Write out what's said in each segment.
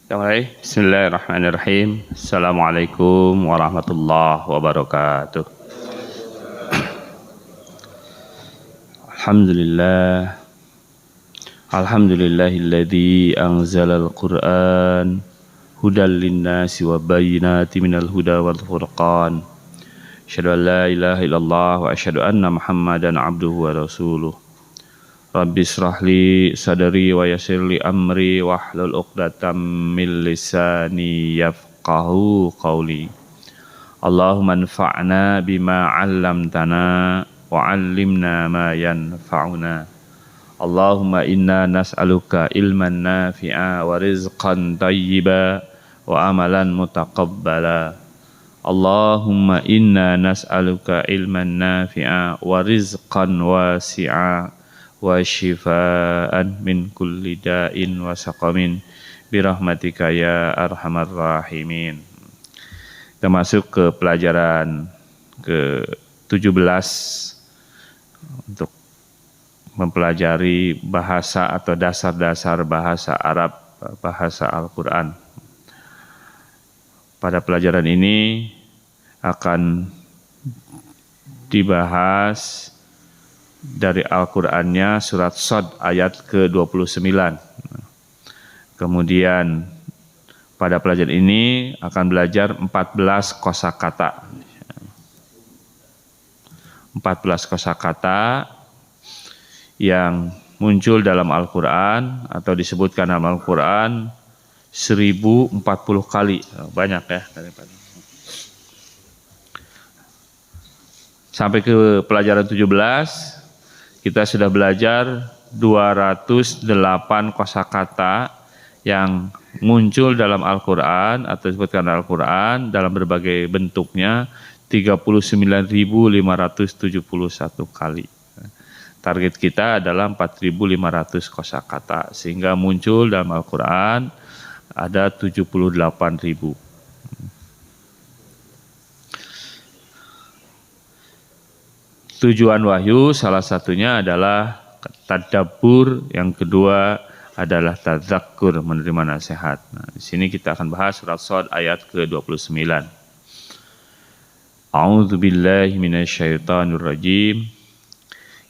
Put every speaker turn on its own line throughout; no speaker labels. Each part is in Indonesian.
Bismillahirrahmanirrahim. Assalamualaikum warahmatullahi wabarakatuh. Alhamdulillah. Alhamdulillahilladzi anzalal Qur'an hudal linnasi wa bayyinatin minal huda wal furqan. Asyhadu an la ilaha illallah wa asyhadu anna Muhammadan abduhu wa rasuluh. Rabbi israh li sadri wa yassir li amri wahlul 'uqdatam min lisani yafqahu qawli. Allahumma anfa'na bima 'allamtana wa 'allimna ma yanfa'una. Allahumma inna nas'aluka ilman nafi'a wa rizqan thayyiba wa amalan mutaqabbala. Allahumma inna nas'aluka ilman nafi'a wa rizqan wasi'a wa shifaan min kulli da'in wa saqamin birahmatika ya arhamar rahimin. Kita masuk ke pelajaran ke-17 untuk mempelajari bahasa atau dasar-dasar bahasa Arab, bahasa Al-Quran. Pada pelajaran ini akan dibahas dari Al-Qur'annya surat Shad ayat ke-29. Kemudian pada pelajaran ini akan belajar 14 kosakata. 14 kosakata yang muncul dalam Al-Qur'an atau disebutkan dalam Al-Qur'an 1040 kali. Banyak ya. Sampai ke pelajaran 17 kita sudah belajar 208 kosakata yang muncul dalam Al-Quran atau disebutkan dalam Al-Quran dalam berbagai bentuknya 39.571 kali. Target kita adalah 4.500 kosakata sehingga muncul dalam Al-Quran ada 78.000. Tujuan wahyu salah satunya adalah tadabbur, yang kedua adalah tadzakkur, menerima nasihat. Nah, di sini kita akan bahas surat Shad ayat ke-29. A'udzu billahi minasyaitonir rajim.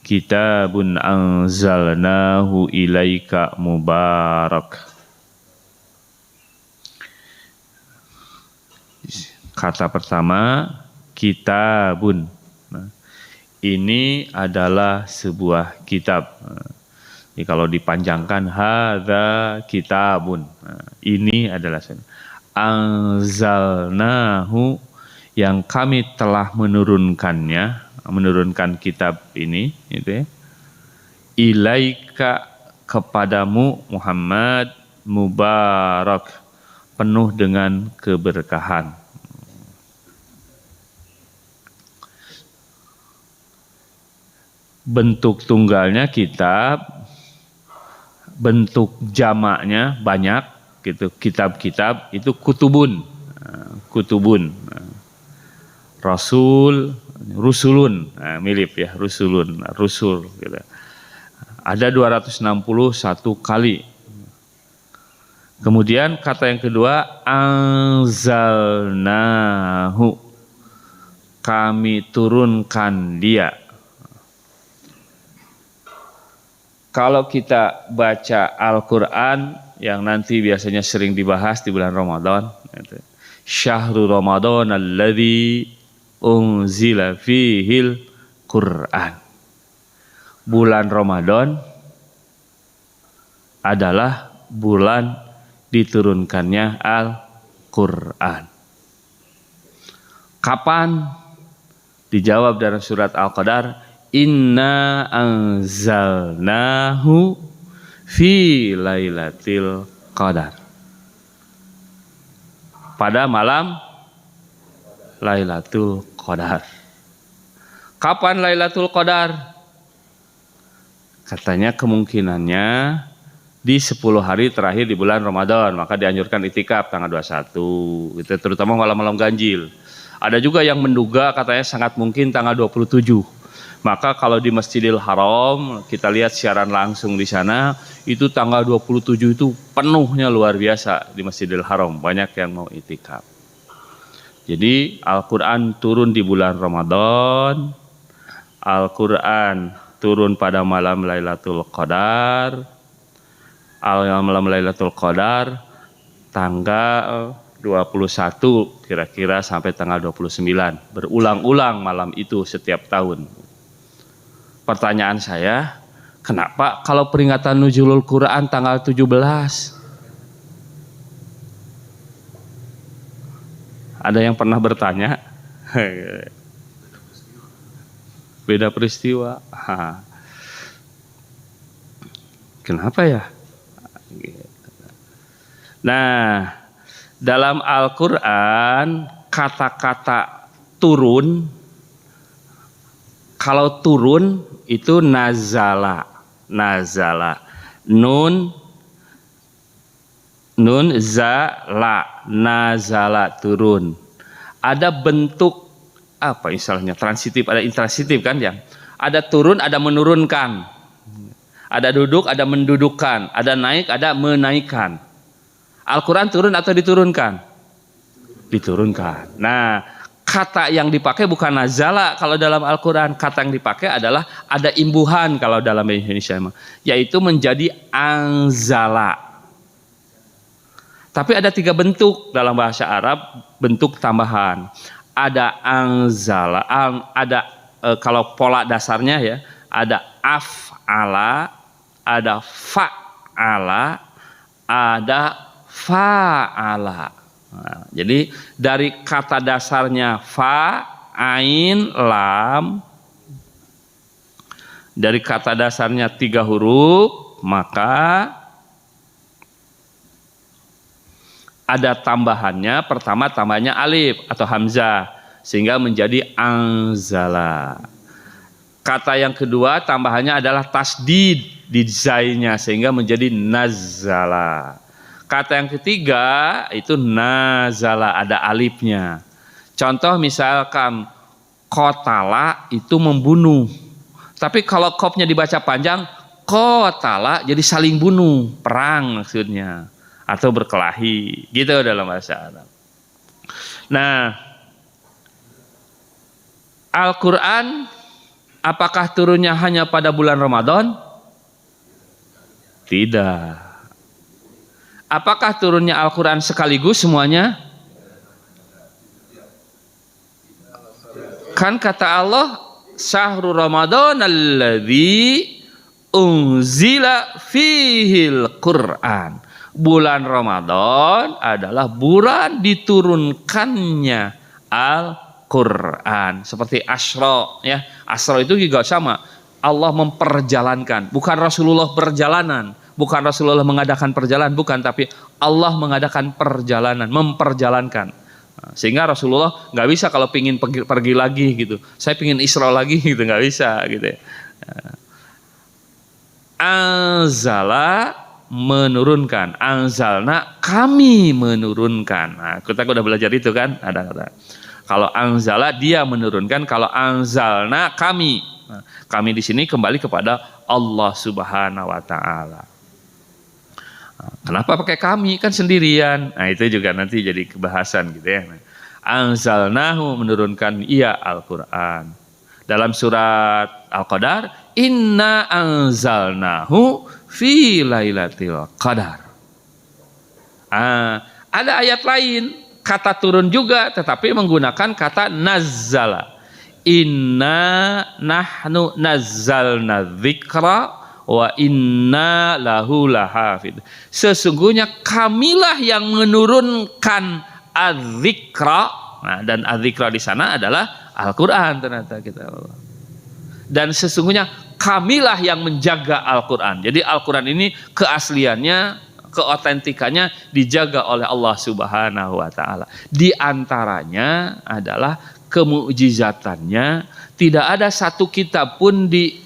Kitabun anzalnahu ilaika mubarak. Kata pertama, kitabun. Ini adalah sebuah kitab. Jadi kalau dipanjangkan hadza kitabun. Ini adalah anzalnahu, yang kami telah menurunkan kitab ini, gitu ya. Ilaika, kepadamu Muhammad, mubarak, penuh dengan keberkahan. Bentuk tunggalnya kitab, bentuk jamaknya banyak, gitu. Kitab-kitab itu kutubun, kutubun. Rasul, rusulun, mirip ya, rusulun, rusul. Gitu. Ada 261 kali. Kemudian kata yang kedua, anzalnahu, kami turunkan dia. Kalau kita baca Al-Quran yang nanti biasanya sering dibahas di bulan Ramadan, Syahrul Ramadan alladzi unzila fihil Quran. Bulan Ramadan adalah bulan diturunkannya Al-Quran. Kapan? Dijawab dalam surat Al-Qadar, inna anzalnahu fi lailatul qadar. Pada malam Lailatul Qadar. Kapan Lailatul Qadar? Katanya kemungkinannya di 10 hari terakhir di bulan Ramadan, maka dianjurkan itikaf tanggal 21, itu terutama malam-malam ganjil. Ada juga yang menduga katanya sangat mungkin tanggal 27. Maka kalau di Masjidil Haram kita lihat siaran langsung di sana, itu tanggal 27 itu penuhnya luar biasa di Masjidil Haram, banyak yang mau itikaf. Jadi Al-Quran turun di bulan Ramadan, Al-Quran turun pada malam Lailatul Qadar, malam Lailatul Qadar tanggal 21 kira-kira sampai tanggal 29, berulang-ulang malam itu setiap tahun. Pertanyaan saya, kenapa kalau peringatan Nuzulul Quran tanggal 17? Ada yang pernah bertanya? Beda peristiwa. Kenapa ya? Nah, dalam Al-Quran kata-kata turun, kalau turun itu nazala, nun zala, nazala turun. Ada bentuk apa istilahnya, transitif, ada intransitif kan ya. Ada turun, ada menurunkan. Ada duduk, ada mendudukkan. Ada naik, ada menaikkan. Al-Quran turun atau diturunkan? Diturunkan. Nah, kata yang dipakai bukan nazala kalau dalam Al-Quran. Kata yang dipakai adalah ada imbuhan kalau dalam Indonesia, yaitu menjadi anzala. Tapi ada 3 bentuk dalam bahasa Arab, bentuk tambahan. Ada anzala, ada kalau pola dasarnya ya, ada af'ala, ada fa'ala, ada fa'ala. Nah, jadi dari kata dasarnya fa, ain, lam, dari kata dasarnya 3 huruf, maka ada tambahannya. Pertama tambahnya alif atau hamzah sehingga menjadi anzala. Kata yang kedua tambahannya adalah tasdid di zainya sehingga menjadi nazala. Kata yang ketiga itu nazala, ada alifnya. Contoh misalkan qatala itu membunuh. Tapi kalau qafnya dibaca panjang, qatala jadi saling bunuh, perang maksudnya, atau berkelahi, gitu dalam bahasa Arab. Nah, Al-Quran apakah turunnya hanya pada bulan Ramadan? Tidak. Apakah turunnya Al-Quran sekaligus semuanya? Kan kata Allah, Syahrul Ramadan alladzi unzila fihil Quran. Bulan Ramadan adalah bulan diturunkannya Al-Quran. Seperti Asyra ya. Asyra itu juga sama. Allah memperjalankan, bukan Rasulullah perjalanan. Bukan Rasulullah mengadakan perjalanan, bukan, tapi Allah mengadakan perjalanan, memperjalankan. Sehingga Rasulullah nggak bisa kalau pingin pergi lagi gitu. Saya pingin Isra lagi gitu, nggak bisa gitu. Anzala menurunkan, anzalna kami menurunkan. Nah, kita udah belajar itu kan, ada kata. Kalau anzala dia menurunkan, kalau anzalna kami. Nah, kami di sini kembali kepada Allah Subhanahu wa taala. Kenapa pakai kami, kan sendirian? Nah, itu juga nanti jadi kebahasan gitu ya. Anzalnahu menurunkan ia Al-Quran. Dalam surat Al-Qadar, inna anzalnahu fi lailatul qadar. Ada ayat lain kata turun juga tetapi menggunakan kata nazzala. Inna nahnu nazzalna dzikra wa inna lahu lahafid. Sesungguhnya kamilah yang menurunkan az-zikra. Nah, dan az-zikra di sana adalah Al-Quran ternyata kita. Dan sesungguhnya kamilah yang menjaga Al-Quran. Jadi Al-Quran ini keasliannya, keotentikannya dijaga oleh Allah Subhanahu wa taala. Di antaranya adalah kemu'jizatannya. Tidak ada satu kitab pun di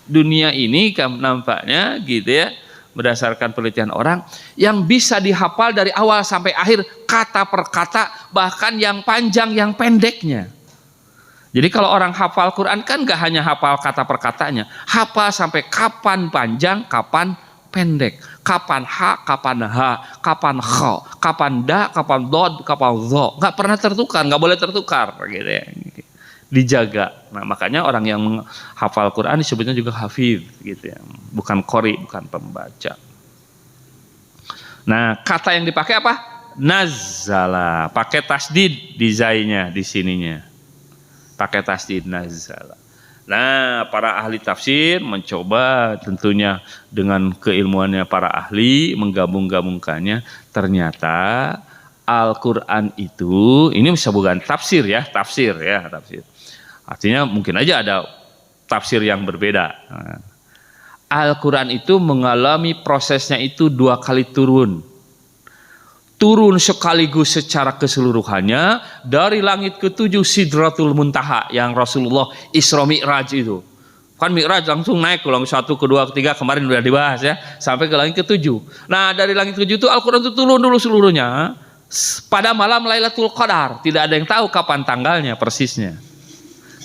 dunia ini nampaknya gitu ya, berdasarkan penelitian orang, yang bisa dihafal dari awal sampai akhir kata per kata, bahkan yang panjang yang pendeknya. Jadi kalau orang hafal Quran kan gak hanya hafal kata per katanya, hafal sampai kapan panjang, kapan pendek, kapan ha, kapan ha, kapan kho, kapan da, kapan dod, kapan zo, nggak pernah tertukar, nggak boleh tertukar, gitu ya. Dijaga. Nah makanya orang yang menghafal Quran disebutnya juga hafidh, gitu ya, bukan qori, bukan pembaca. Nah kata yang dipakai apa? Nazzala, pakai tasdid di zainya, di sininya. Pakai tasdid nazzala. Nah, para ahli tafsir mencoba tentunya dengan keilmuannya para ahli menggabung-gabungkannya. Ternyata Al-Qur'an itu ini bukan tafsir ya, tafsir. Artinya mungkin aja ada tafsir yang berbeda. Nah, Al-Qur'an itu mengalami prosesnya itu 2 kali turun. Turun sekaligus secara keseluruhannya dari langit ke-7 Sidratul Muntaha yang Rasulullah Isra Mi'raj itu. Kan Mi'raj langsung naik ke langit 1, ke 2, ke 3 kemarin udah dibahas ya, sampai ke langit ke-7. Nah, dari langit ke-7 itu Al-Qur'an itu turun dulu seluruhnya pada malam Lailatul Qadar. Tidak ada yang tahu kapan tanggalnya persisnya.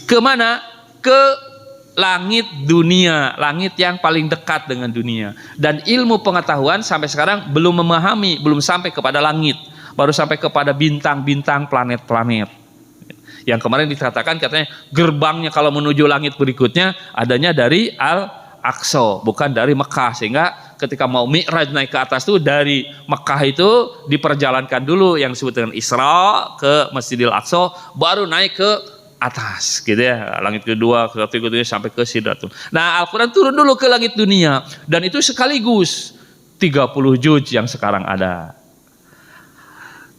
Kemana? Ke langit dunia, langit yang paling dekat dengan dunia. Dan ilmu pengetahuan sampai sekarang belum memahami, belum sampai kepada langit, baru sampai kepada bintang-bintang, planet-planet. Yang kemarin dikatakan katanya gerbangnya kalau menuju langit berikutnya adanya dari Al-Aqsa, bukan dari Mekah, sehingga ketika mau Mi'raj naik ke atas tuh dari Mekah itu diperjalankan dulu yang disebut dengan Isra ke Masjidil Aqsa, baru naik ke atas gitu ya, langit kedua, ketiga sampai ke Sidratul. Nah, Al-Qur'an turun dulu ke langit dunia dan itu sekaligus 30 juz yang sekarang ada.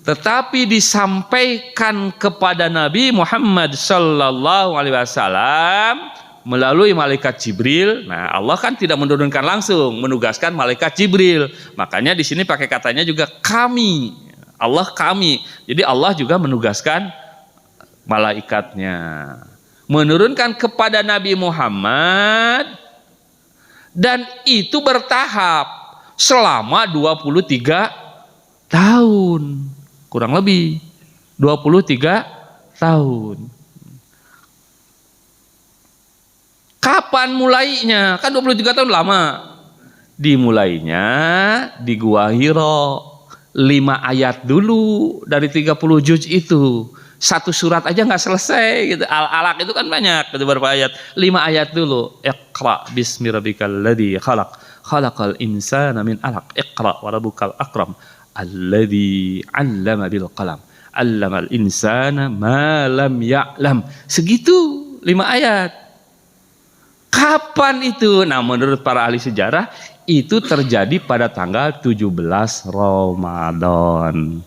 Tetapi disampaikan kepada Nabi Muhammad sallallahu alaihi wasallam melalui malaikat Jibril. Nah, Allah kan tidak menurunkan langsung, menugaskan malaikat Jibril. Makanya di sini pakai katanya juga kami. Allah kami. Jadi Allah juga menugaskan malaikatnya menurunkan kepada Nabi Muhammad, dan itu bertahap selama 23 tahun kurang lebih 23 tahun. Kapan mulainya? Kan 23 tahun lama. Dimulainya di Gua Hira, 5 ayat dulu dari 30 juz itu. 1 surat aja nggak selesai gitu. Al-Alaq itu kan banyak, beberapa ayat. 5 ayat dulu. Iqra bismi rabbikal ladzi khalaq, khalaqal insana min alaq, iqra wa rabbukal akram, alladzi 'allama bil qalam, 'allamal insana ma lam ya'lam. Segitu 5 ayat. Kapan itu? Nah, menurut para ahli sejarah itu terjadi pada tanggal 17 Ramadan.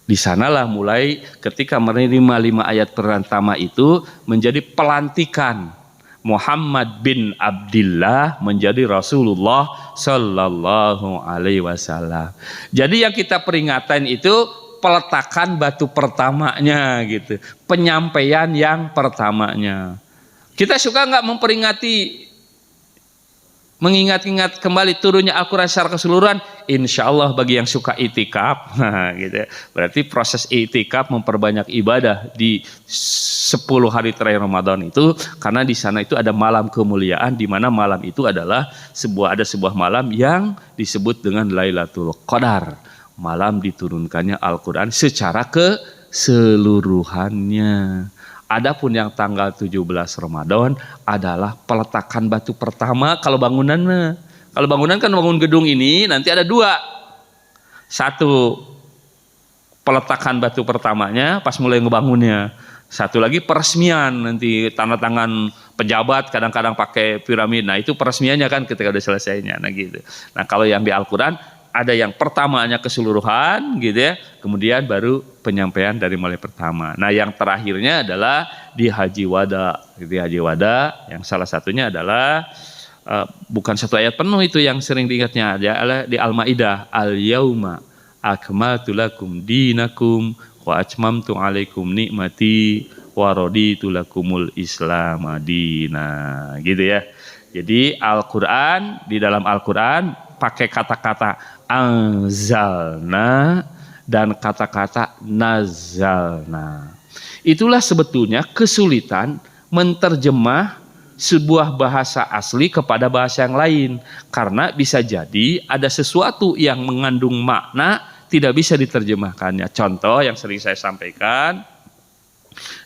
Di sanalah mulai ketika menerima 5 ayat pertama itu menjadi pelantikan Muhammad bin Abdillah menjadi Rasulullah Sallallahu Alaihi Wasallam. Jadi yang kita peringatan itu peletakan batu pertamanya gitu, penyampaian yang pertamanya. Kita suka nggak memperingati, mengingat-ingat kembali turunnya Al-Quran secara keseluruhan? Insya Allah bagi yang suka itikaf, gitu. Berarti proses itikaf memperbanyak ibadah di 10 hari terakhir Ramadan itu, karena di sana itu ada malam kemuliaan, di mana malam itu adalah sebuah malam yang disebut dengan Lailatul Qadar, malam diturunkannya Al-Quran secara keseluruhannya. Adapun yang tanggal 17 Ramadan adalah peletakan batu pertama. Kalau bangunan kan bangun gedung ini nanti ada 2. 1 peletakan batu pertamanya pas mulai ngebangunnya. 1 lagi peresmian, nanti tanda tangan pejabat kadang-kadang pakai piramid. Nah, itu peresmiannya kan ketika udah selesainya. Nah gitu. Nah, kalau yang di Al-Qur'an ada yang pertamanya keseluruhan gitu ya, kemudian baru penyampaian dari mulai pertama. Nah, yang terakhirnya adalah di Haji Wada. Di Haji Wada yang salah satunya adalah bukan 1 ayat penuh itu yang sering diingatnya, adalah di Al-Maidah, al-yauma akmaltu lakum dinakum wa atmamtu alaikum nikmati wa raditu lakumul Islam madina, gitu ya. Jadi Al-Qur'an, di dalam Al-Qur'an pakai kata-kata anzalna dan kata-kata nazalna. Itulah sebetulnya kesulitan menterjemah sebuah bahasa asli kepada bahasa yang lain, karena bisa jadi ada sesuatu yang mengandung makna tidak bisa diterjemahkannya. Contoh yang sering saya sampaikan,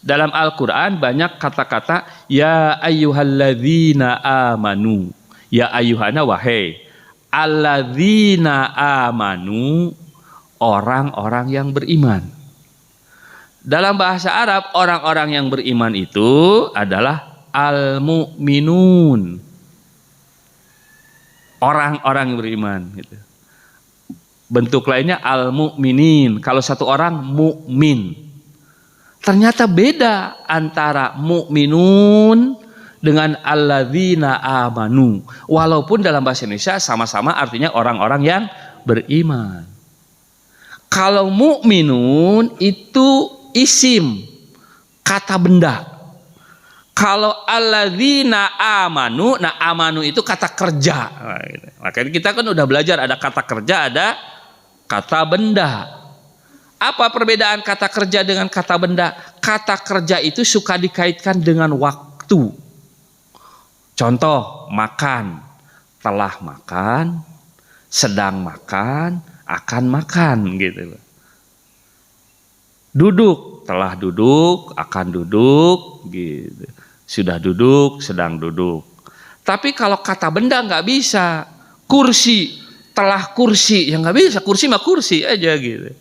dalam Al-Quran banyak kata-kata ya ayyuhalladzina amanu, ya ayyuhana wahai, alladzina amanu orang-orang yang beriman. Dalam bahasa Arab orang-orang yang beriman itu adalah al-mu'minun, orang-orang yang beriman gitu. Bentuk lainnya al-mu'minin, kalau satu orang mukmin. Ternyata beda antara mu'minun dengan alladzina amanu, walaupun dalam bahasa Indonesia sama-sama artinya orang-orang yang beriman. Kalau mukminun itu isim, kata benda. Kalau alladzina amanu, nah amanu itu kata kerja. Nah, gitu. Makanya kita kan udah belajar ada kata kerja, ada kata benda. Apa perbedaan kata kerja dengan kata benda? Kata kerja itu suka dikaitkan dengan waktu. Contoh, makan, telah makan, sedang makan, akan makan gitu loh. Duduk, telah duduk, akan duduk gitu. Sudah duduk, sedang duduk. Tapi kalau kata benda nggak bisa. Kursi, telah kursi, ya nggak bisa. Kursi mah kursi aja gitu.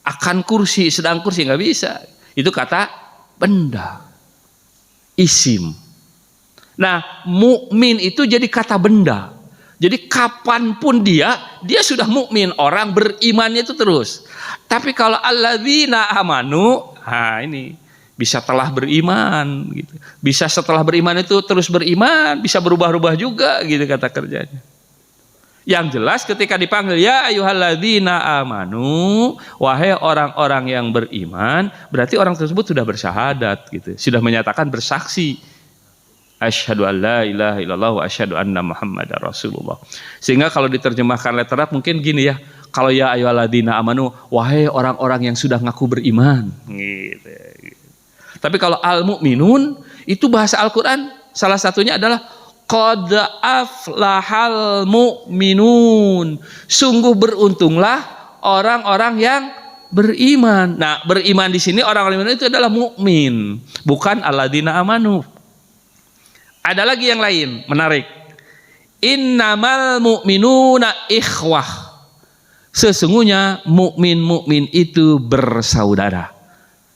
Akan kursi, sedang kursi, nggak bisa. Itu kata benda, isim. Nah, mukmin itu jadi kata benda. Jadi kapanpun dia sudah mukmin, orang berimannya itu terus. Tapi kalau alladzina amanu, nah ini bisa telah beriman, gitu. Bisa setelah beriman itu terus beriman, bisa berubah-ubah juga, gitu kata kerjanya. Yang jelas ketika dipanggil ya ayyuhalladzina amanu, wahai orang-orang yang beriman, berarti orang tersebut sudah bersyahadat, gitu. Sudah menyatakan bersaksi. Asyhadu an la ilaha illallah wa asyhadu anna Muhammadar Rasulullah. Sehingga kalau diterjemahkan letterat mungkin gini ya, kalau ya ayyuhalladzina amanu, wahai orang-orang yang sudah ngaku beriman, gitu. Tapi kalau al-mu'minun itu bahasa Al-Qur'an salah satunya adalah qad aflahal mu'minun. Sungguh beruntunglah orang-orang yang beriman. Nah, beriman di sini orang-orang beriman itu adalah mukmin, bukan alladzina amanu. Ada lagi yang lain, menarik. Innamal mu'minuna ikhwah. Sesungguhnya mukmin itu bersaudara.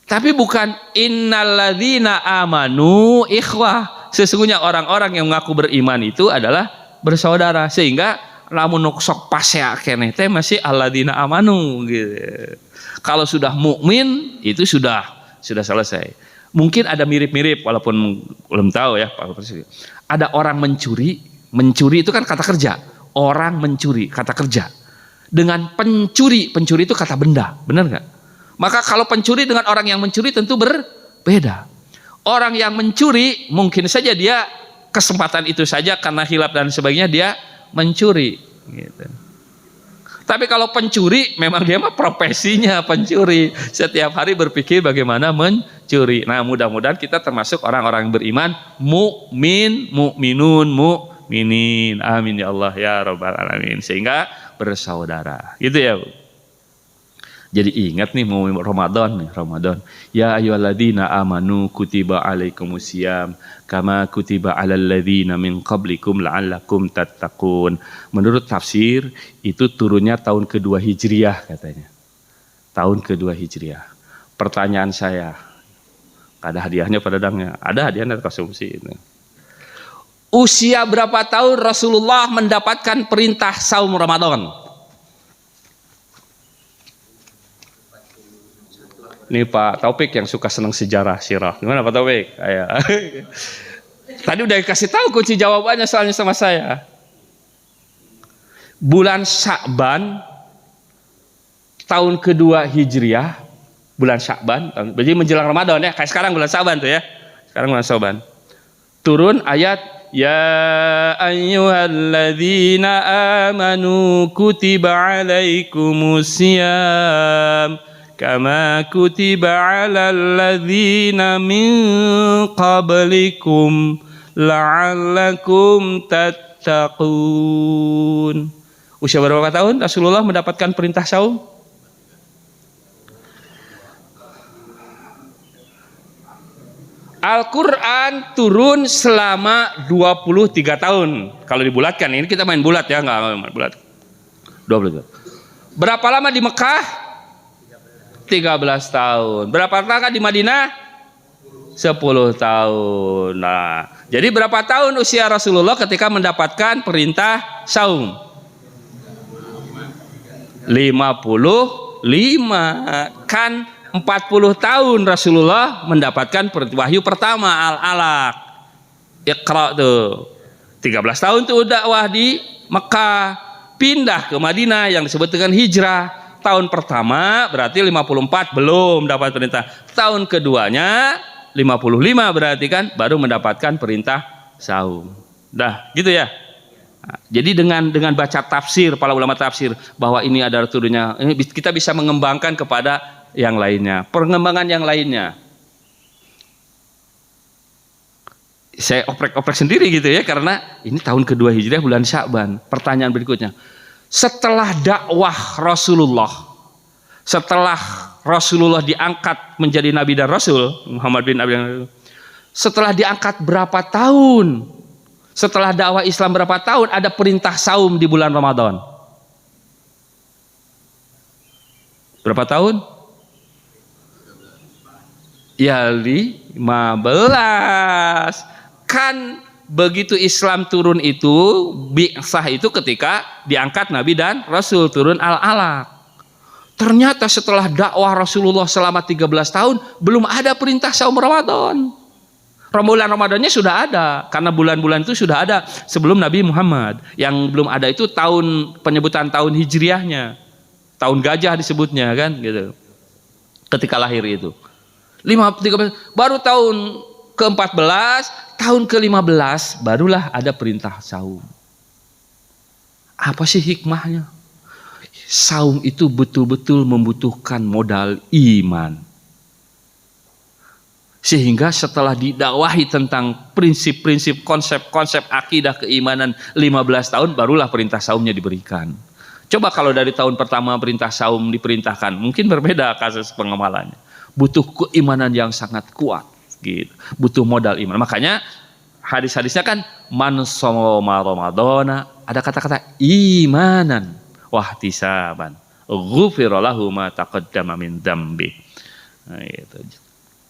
Tapi bukan innalladzina amanu ikhwah. Sesungguhnya orang-orang yang mengaku beriman itu adalah bersaudara. Sehingga lamun sok pasea keneh teh masih alladzina amanu gitu. Kalau sudah mukmin itu sudah selesai. Mungkin ada mirip-mirip walaupun belum tahu ya. Ada orang mencuri itu kan kata kerja. Orang mencuri kata kerja. Dengan pencuri itu kata benda, benar nggak? Maka kalau pencuri dengan orang yang mencuri tentu berbeda. Orang yang mencuri mungkin saja dia kesempatan itu saja karena hilap dan sebagainya dia mencuri. Gitu. Tapi kalau pencuri memang dia mah profesinya pencuri. Setiap hari berpikir bagaimana mencuri. Nah, mudah-mudahan kita termasuk orang-orang yang beriman, mukmin, mukminun, mukminin. Amin ya Allah ya rabbal alamin. Sehingga bersaudara. Gitu ya, Bu. Jadi ingat nih mau Ramadan. Ya ayyuhalladzina amanu kutiba alaikumusiyam kama kutiba alal ladzina min qablikum la'allakum tattaqun. Menurut tafsir itu turunnya tahun kedua Hijriah katanya. Tahun kedua Hijriah. Pertanyaan saya, ada hadiahnya pada dangnya? Ada hadiahnya konsumsi itu. Usia berapa tahun Rasulullah mendapatkan perintah saum Ramadan? Ini Pak Taufik yang suka senang sejarah sirah. Gimana Pak Taufik? Tadi udah dikasih tahu kunci jawabannya soalnya sama saya. Bulan Sya'ban tahun kedua Hijriah, bulan Sya'ban, berarti menjelang Ramadan ya. Kayak sekarang bulan Sya'ban tuh ya. Sekarang bulan Sya'ban. Turun ayat ya ayyuhalladzina amanu kutiba alaikumusiyam kama kutiba 'alal ladzina min qablikum la'allakum tattaqun. Usia berapa tahun Rasulullah mendapatkan perintah saum? Al-Quran turun selama 23 tahun. Kalau dibulatkan, ini kita main bulat ya, nggak main bulat. 20. Berapa lama di Mekah? 13 tahun. Berapa lama di Madinah? 10 tahun. Nah, jadi berapa tahun usia Rasulullah ketika mendapatkan perintah saum? 55. Kan 40 tahun Rasulullah mendapatkan wahyu pertama Al-Alaq. Iqra tuh. 13 tahun tuh dakwah di Mekah, pindah ke Madinah yang disebut dengan hijrah. Tahun pertama berarti 54 belum dapat perintah. Tahun keduanya 55 berarti kan baru mendapatkan perintah saum. Dah, gitu ya. Nah, jadi dengan baca tafsir para ulama tafsir bahwa ini adalah turunnya, ini kita bisa mengembangkan kepada yang lainnya, pengembangan yang lainnya. Saya oprek-oprek sendiri gitu ya, karena ini tahun kedua hijriah bulan Sya'ban. Pertanyaan berikutnya, setelah dakwah Rasulullah, setelah Rasulullah diangkat menjadi Nabi dan Rasul, Muhammad bin Abdullah, setelah diangkat berapa tahun? Setelah dakwah Islam berapa tahun ada perintah saum di bulan Ramadan? Berapa tahun? Ya 15. Kan begitu Islam turun itu, bi'sah itu ketika diangkat Nabi dan Rasul, turun Al-Alaq. Ternyata setelah dakwah Rasulullah selama 13 tahun belum ada perintah saum Ramadan. Bulan Ramadannya sudah ada, karena bulan-bulan itu sudah ada sebelum Nabi Muhammad. Yang belum ada itu tahun penyebutan tahun hijriahnya, tahun gajah disebutnya kan gitu. Ketika lahir itu 13, baru tahun ke-14, tahun ke-15 barulah ada perintah saum. Apa sih hikmahnya? Saum itu betul-betul membutuhkan modal iman. Sehingga setelah didakwahi tentang prinsip-prinsip, konsep-konsep akidah keimanan 15 tahun barulah perintah saumnya diberikan. Coba kalau dari tahun pertama perintah saum diperintahkan, mungkin berbeda kasus pengamalannya. Butuh keimanan yang sangat kuat gitu. Butuh modal iman. Makanya hadis-hadisnya kan man shoma ramadhana, ada kata-kata imanan wahtisaban ghufira lahu ma taqaddama min dzambi. Nah, gitu.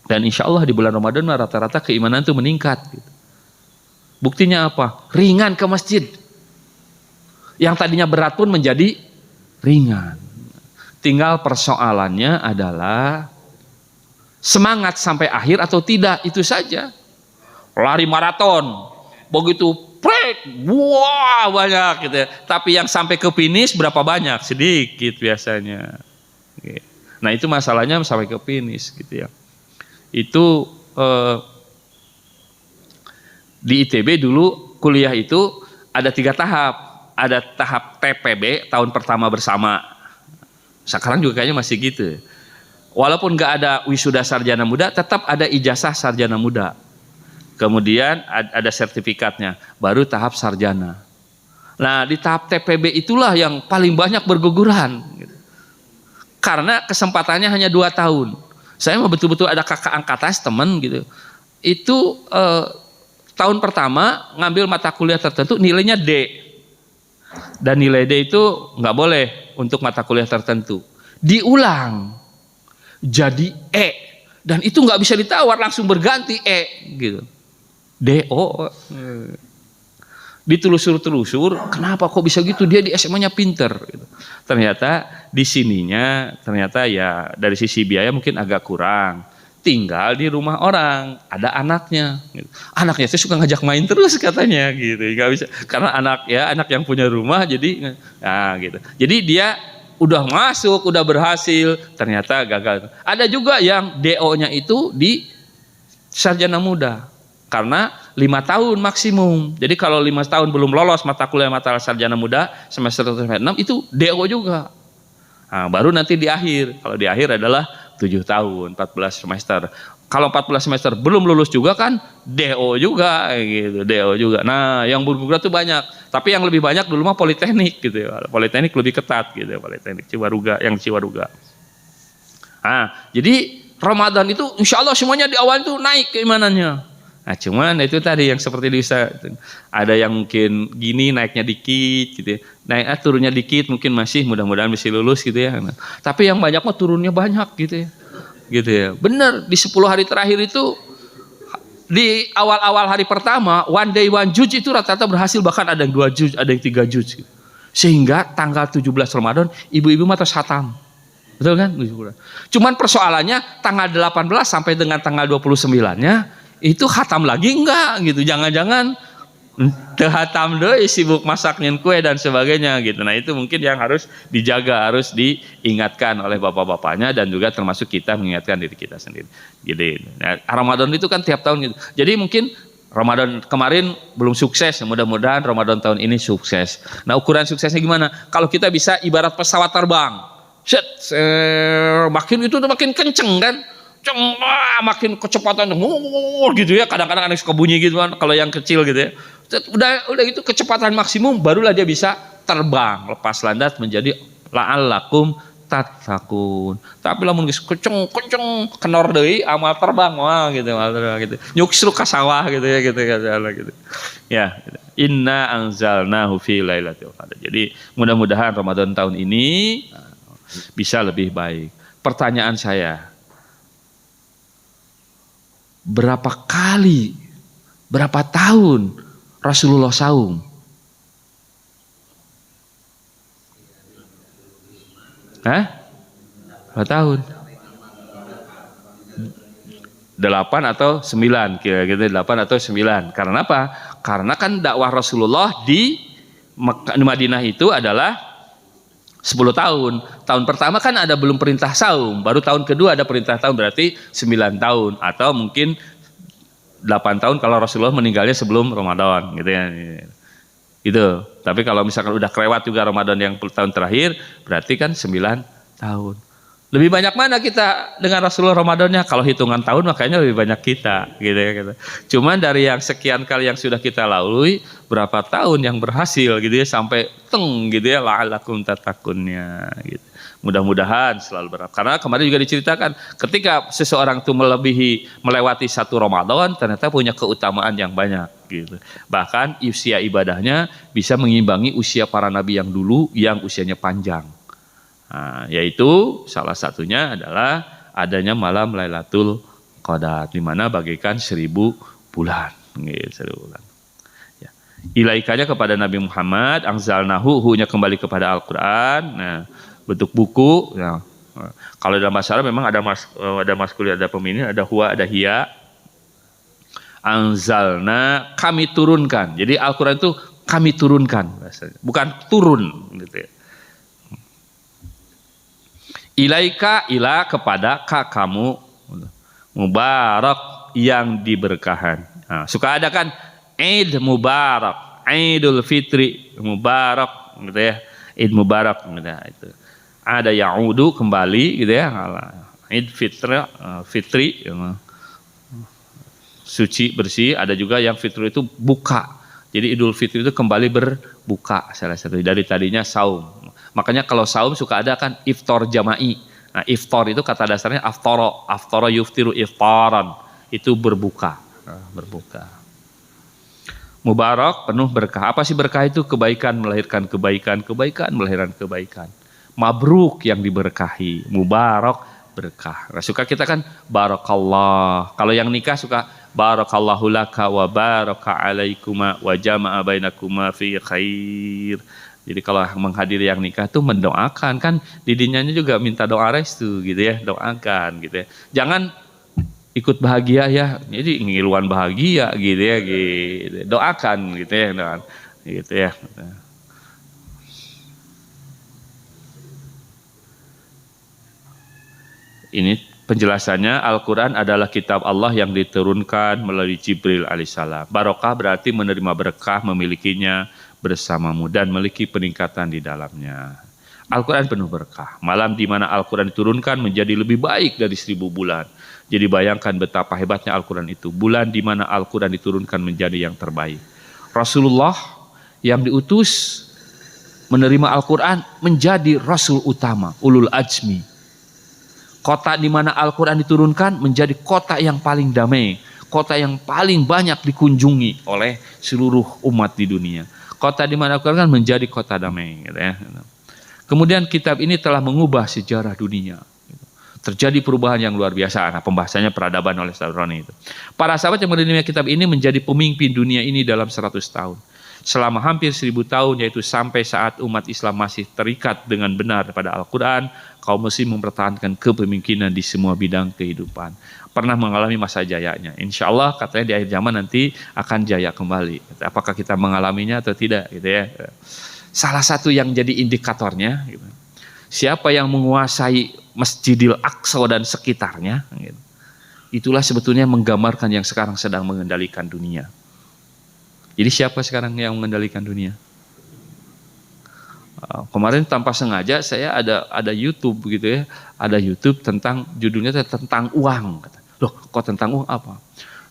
Dan insya Allah di bulan Ramadan rata-rata keimanan itu meningkat gitu. Buktinya apa? Ringan ke masjid. Yang tadinya berat pun menjadi ringan. Tinggal persoalannya adalah semangat sampai akhir atau tidak, itu saja. Lari maraton, begitu break, wah banyak gitu ya. Tapi yang sampai ke finish berapa banyak? Sedikit biasanya. Nah itu masalahnya sampai ke finish gitu ya. Itu di ITB dulu kuliah itu ada 3 tahap. Ada tahap TPB, tahun pertama bersama. Sekarang juga kayaknya masih gitu. Walaupun nggak ada wisuda sarjana muda, tetap ada ijazah sarjana muda. Kemudian ada sertifikatnya, baru tahap sarjana. Nah di tahap TPB itulah yang paling banyak berguguran. Karena kesempatannya hanya 2 tahun. Saya betul-betul ada kakak angkatan teman gitu. Itu tahun pertama ngambil mata kuliah tertentu nilainya D. Dan nilai D itu nggak boleh untuk mata kuliah tertentu. Diulang. Jadi E, dan itu nggak bisa ditawar, langsung berganti E gitu. DO. Ditelusur-telusur, kenapa kok bisa gitu? Dia di SMA-nya pinter gitu. Ternyata di sininya ternyata ya dari sisi biaya mungkin agak kurang. Tinggal di rumah orang, ada anaknya gitu. Anaknya saya suka ngajak main terus katanya gitu. Nggak bisa, karena anak yang punya rumah jadi nah gitu. Jadi dia udah masuk, udah berhasil, ternyata gagal. Ada juga yang DO-nya itu di sarjana muda, karena 5 tahun maksimum. Jadi kalau 5 tahun belum lolos mata kuliah mata sarjana muda semester 6 itu DO juga. Nah, baru nanti di akhir. Kalau di akhir adalah 7 tahun, 14 semester. Kalau 14 semester belum lulus juga kan DO juga gitu, DO juga. Nah, yang berguna tuh banyak. Tapi yang lebih banyak dulu mah politeknik gitu ya. Politeknik lebih ketat gitu ya, politeknik Ciwaruga, yang Ciwaruga. Nah, jadi Ramadan itu insya Allah semuanya di awal itu naik keimanannya. Nah, cuman itu tadi yang seperti bisa ada yang mungkin gini naiknya dikit gitu ya. Naik turunnya dikit mungkin masih mudah-mudahan bisa lulus gitu ya. Nah, tapi yang banyak mah turunnya banyak gitu ya. Gitu ya. Benar di 10 hari terakhir itu di awal-awal hari pertama one day one juz itu rata-rata berhasil, bahkan ada yang 2 juz, ada yang 3 juz gitu. Sehingga tanggal 17 Ramadan ibu-ibu mah terus khatam. Betul kan? Cuman persoalannya tanggal 18 sampai dengan tanggal 29-nya itu khatam lagi enggak gitu. Jangan-jangan khatam deh sibuk masakin kue dan sebagainya gitu. Nah, itu mungkin yang harus dijaga, harus diingatkan oleh bapak-bapaknya dan juga termasuk kita mengingatkan diri kita sendiri. Jadi nah, Ramadan itu kan tiap tahun gitu. Jadi mungkin Ramadan kemarin belum sukses, mudah-mudahan Ramadan tahun ini sukses. Nah, ukuran suksesnya gimana? Kalau kita bisa ibarat pesawat terbang, makin itu tuh makin kenceng kan, makin kecepatan gitu ya. Kadang-kadang ada suka bunyi gitu kan, kalau yang kecil gitu ya. Udah itu kecepatan maksimum, barulah dia bisa terbang lepas landas menjadi la'allakum tattaqun. Tapi lamun geus kenceng kenor deui amal terbang wah gitu nyuksruk ka sawah gitu ya gitu. Ya, gitu. Inna anzalnahu fi lailatul qadar. Jadi mudah-mudahan Ramadan tahun ini bisa lebih baik. Pertanyaan saya, berapa kali, berapa tahun Rasulullah saum? Hah? Berapa tahun? 8 atau 9 kira-kira 8 atau 9. Karena apa? Karena kan dakwah Rasulullah di Madinah itu adalah 10 tahun. Tahun pertama kan ada belum perintah saum, baru tahun kedua ada perintah saum, berarti 9 tahun atau mungkin 8 tahun kalau Rasulullah meninggalnya sebelum Ramadan gitu ya. Itu. Tapi kalau misalkan udah kelewat juga Ramadan yang tahun terakhir, berarti kan 9 tahun. Lebih banyak mana kita dengan Rasulullah Ramadannya? Kalau hitungan tahun makanya lebih banyak kita gitu ya gitu. Cuman dari yang sekian kali yang sudah kita lalui, berapa tahun yang berhasil gitu ya sampai gitu ya la'allakum tattaqunnya gitu. Mudah-mudahan selalu berharap. Karena kemarin juga diceritakan ketika seseorang itu melewati satu Ramadan ternyata punya keutamaan yang banyak gitu. Bahkan usia ibadahnya bisa mengimbangi usia para nabi yang dulu yang usianya panjang. Nah, yaitu salah satunya adalah adanya malam Lailatul Qadar di mana bagaikan 1000 bulan gitu, 1000 bulan. Ya. Ilaikanya kepada Nabi Muhammad, anzalnahu hu-nya kembali kepada Al-Qur'an. Nah, bentuk buku ya. Kalau dalam bahasa Arab memang ada maskulin, ada feminin, ada huwa, ada hiya. Anzalna, kami turunkan. Jadi Al-Qur'an itu kami turunkan bahasanya. Bukan turun gitu ya. Ilaika ila kepada kamu mubarak yang diberkahan. Nah, suka ada kan Eid Mubarak, Idul Fitri Mubarak gitu ya. Eid Mubarak gitu ya, itu. Ada ya'udu kembali gitu ya. Eid Fitri suci bersih, ada juga yang fitri itu buka. Jadi Idul Fitri itu kembali berbuka salah satu dari tadinya saum. Makanya kalau saum suka ada kan iftar jama'i. Nah, iftar itu kata dasarnya aftara yuftiru iftaran. Itu berbuka. Nah, berbuka. Mubarak penuh berkah. Apa sih berkah itu? Kebaikan melahirkan kebaikan, kebaikan melahirkan kebaikan. Mabruk yang diberkahi, mubarak berkah. Nah, suka kita kan barakallah. Kalau yang nikah suka barakallahu laka wa baraka alaikuma wa jama'a bainakuma fi khair. Jadi kalau menghadiri yang nikah tuh mendoakan kan, didinya juga minta doa restu gitu ya, doakan gitu ya. Jangan ikut bahagia ya, jadi ngiluan bahagia gitu ya, gitu. Doakan gitu ya, doakan gitu ya. Ini penjelasannya, Al-Quran adalah kitab Allah yang diturunkan melalui Jibril alaihissalam. Barokah berarti menerima berkah, memilikinya bersamamu dan memiliki peningkatan di dalamnya. Al-Quran penuh berkah. Malam di mana Al-Quran diturunkan menjadi lebih baik dari 1000 bulan. Jadi bayangkan betapa hebatnya Al-Quran itu. Bulan di mana Al-Quran diturunkan menjadi yang terbaik. Rasulullah yang diutus menerima Al-Quran menjadi Rasul utama, ulul ajmi. Kota di mana Al-Quran diturunkan menjadi kota yang paling damai. Kota yang paling banyak dikunjungi oleh seluruh umat di dunia. Kota di mana Al-Quran menjadi kota damai. Gitu ya. Kemudian kitab ini telah mengubah sejarah dunia. Terjadi perubahan yang luar biasa. Nah, pembahasannya peradaban oleh Ustaz Roni itu. Para sahabat yang menerima kitab ini menjadi pemimpin dunia ini dalam 100 tahun. Selama hampir 1000 tahun, yaitu sampai saat umat Islam masih terikat dengan benar pada Al-Quran, kaum muslim mempertahankan kepemimpinan di semua bidang kehidupan. Pernah mengalami masa jayanya. Insya Allah katanya di akhir zaman nanti akan jaya kembali. Apakah kita mengalaminya atau tidak? Gitu ya. Salah satu yang jadi indikatornya, gitu, siapa yang menguasai Masjidil Aqsa dan sekitarnya, gitu, itulah sebetulnya menggambarkan yang sekarang sedang mengendalikan dunia. Jadi siapa sekarang yang mengendalikan dunia? Kemarin tanpa sengaja saya ada YouTube gitu ya, ada YouTube tentang judulnya tentang uang. Loh, kok tentang uang apa?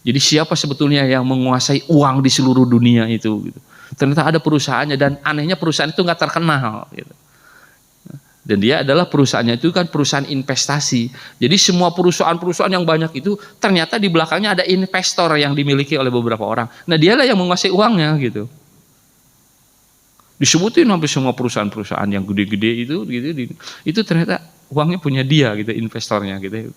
Jadi siapa sebetulnya yang menguasai uang di seluruh dunia itu? Gitu. Ternyata ada perusahaannya dan anehnya perusahaan itu nggak terkenal. Gitu. Dan dia adalah perusahaannya itu kan perusahaan investasi. Jadi semua perusahaan-perusahaan yang banyak itu ternyata di belakangnya ada investor yang dimiliki oleh beberapa orang. Nah dialah yang menguasai uangnya gitu. Disebutin hampir semua perusahaan-perusahaan yang gede-gede itu, gitu, itu ternyata uangnya punya dia gitu, investornya gitu.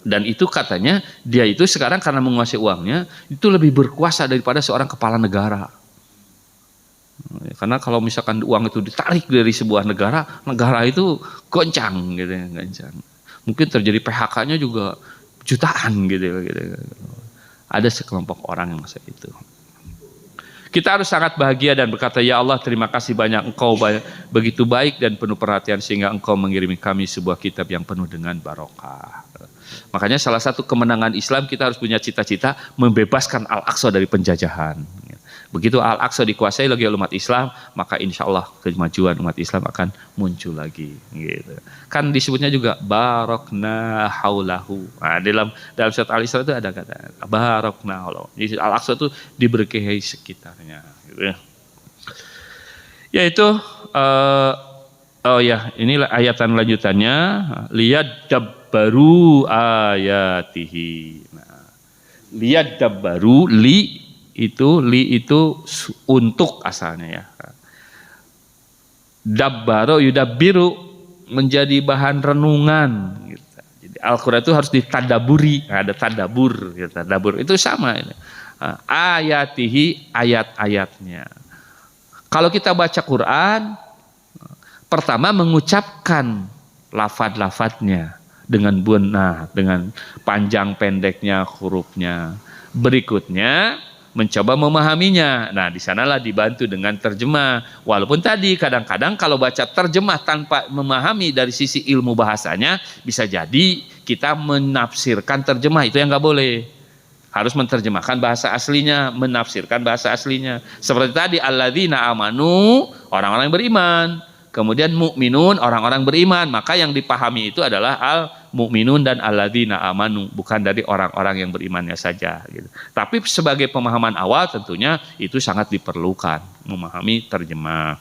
Dan itu katanya dia itu sekarang karena menguasai uangnya itu lebih berkuasa daripada seorang kepala negara. Karena kalau misalkan uang itu ditarik dari sebuah negara, negara itu goncang gitu ya, goncang. Mungkin terjadi PHK-nya juga jutaan gitu. Ada sekelompok orang yang seperti itu. Kita harus sangat bahagia dan berkata, ya Allah terima kasih banyak, Engkau begitu baik dan penuh perhatian sehingga Engkau mengirimi kami sebuah kitab yang penuh dengan barokah. Makanya salah satu kemenangan Islam kita harus punya cita-cita membebaskan Al-Aqsa dari penjajahan. Begitu Al-Aqsa dikuasai lagi oleh umat Islam, maka insya Allah kemajuan umat Islam akan muncul lagi. Gitu. Kan disebutnya juga barokna haulahu. Nah, dalam surat Al-Isra itu ada kata barokna haulahu. Jadi Al-Aqsa itu diberkahi sekitarnya. Gitu. Yaitu inilah ayatan lanjutannya. Lihat dabbaru ayatihi. Nah, lihat dabbaru li itu untuk asalnya ya. Dabbaro yudabbiru menjadi bahan renungan gitu. Jadi Al-Qur'an itu harus ditadaburi, ada tadabur gitu. Tadabur itu sama ini. Ayatihi ayat-ayatnya. Kalau kita baca Quran pertama mengucapkan lafaz-lafaznya dengan benar, dengan panjang pendeknya hurufnya. Berikutnya mencoba memahaminya. Nah, di sanalah dibantu dengan terjemah. Walaupun tadi kadang-kadang kalau baca terjemah tanpa memahami dari sisi ilmu bahasanya, bisa jadi kita menafsirkan terjemah, itu yang nggak boleh. Harus menerjemahkan bahasa aslinya, menafsirkan bahasa aslinya. Seperti tadi alladzina amanu, orang-orang yang beriman. Kemudian mukminun, orang-orang beriman. Maka yang dipahami itu adalah al-mukminun dan alladzina amanu, bukan dari orang-orang yang berimannya saja gitu. Tapi sebagai pemahaman awal tentunya itu sangat diperlukan memahami terjemah.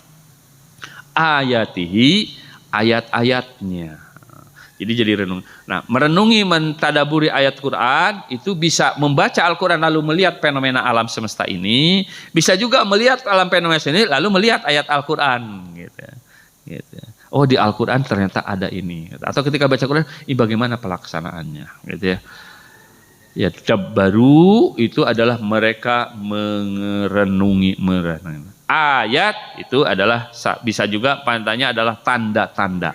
Ayatihi, ayat-ayatnya. Jadi renung. Nah, merenungi, mentadaburi ayat Quran itu bisa membaca Al-Quran lalu melihat fenomena alam semesta ini, bisa juga melihat alam fenomena ini lalu melihat ayat Al-Quran gitu. Gitu. Oh, di Al-Quran ternyata ada ini. Atau ketika baca Quran, ini bagaimana pelaksanaannya gitu ya. Ya, dabbaru itu adalah mereka merenungi. Ayat itu adalah bisa juga pandanya adalah tanda-tanda.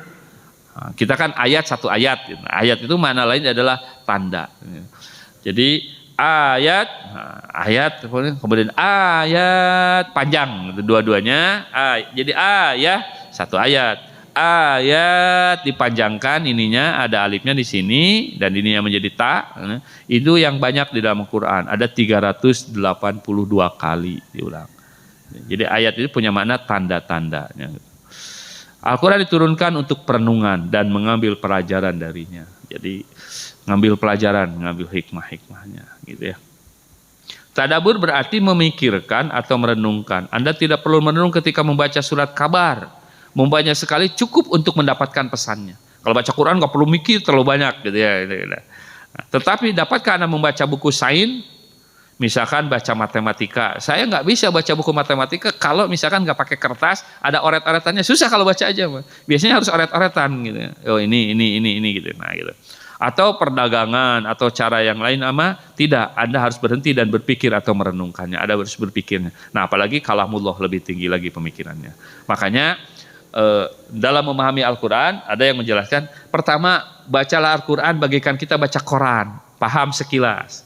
Nah, kita kan ayat satu ayat. Ayat itu mana lain adalah tanda. Jadi ayat, kemudian ayat panjang, dua-duanya. Jadi ayat satu ayat. Ayat dipanjangkan ininya, ada alifnya di sini dan ininya menjadi ta. Itu yang banyak di dalam Quran. Ada 382 kali diulang. Jadi ayat itu punya makna tanda-tandanya. Al-Quran diturunkan untuk perenungan dan mengambil pelajaran darinya. Jadi ngambil pelajaran, ngambil hikmah-hikmahnya, gitu ya. Tadabbur berarti memikirkan atau merenungkan. Anda tidak perlu merenung ketika membaca surat kabar. Membacanya sekali cukup untuk mendapatkan pesannya. Kalau baca Quran nggak perlu mikir terlalu banyak, gitu ya. Nah, tetapi dapatkah Anda membaca buku sains? Misalkan baca matematika, saya nggak bisa baca buku matematika kalau misalkan nggak pakai kertas, ada oret-oretannya, susah kalau baca aja. Biasanya harus oret-oretan gitu. Oh ini gitu. Nah gitu. Atau perdagangan atau cara yang lain tidak. Anda harus berhenti dan berpikir atau merenungkannya. Anda harus berpikirnya. Nah apalagi kalamullah lebih tinggi lagi pemikirannya. Makanya dalam memahami Al-Quran ada yang menjelaskan. Pertama bacalah Al-Quran bagaikan kita baca Quran, paham sekilas.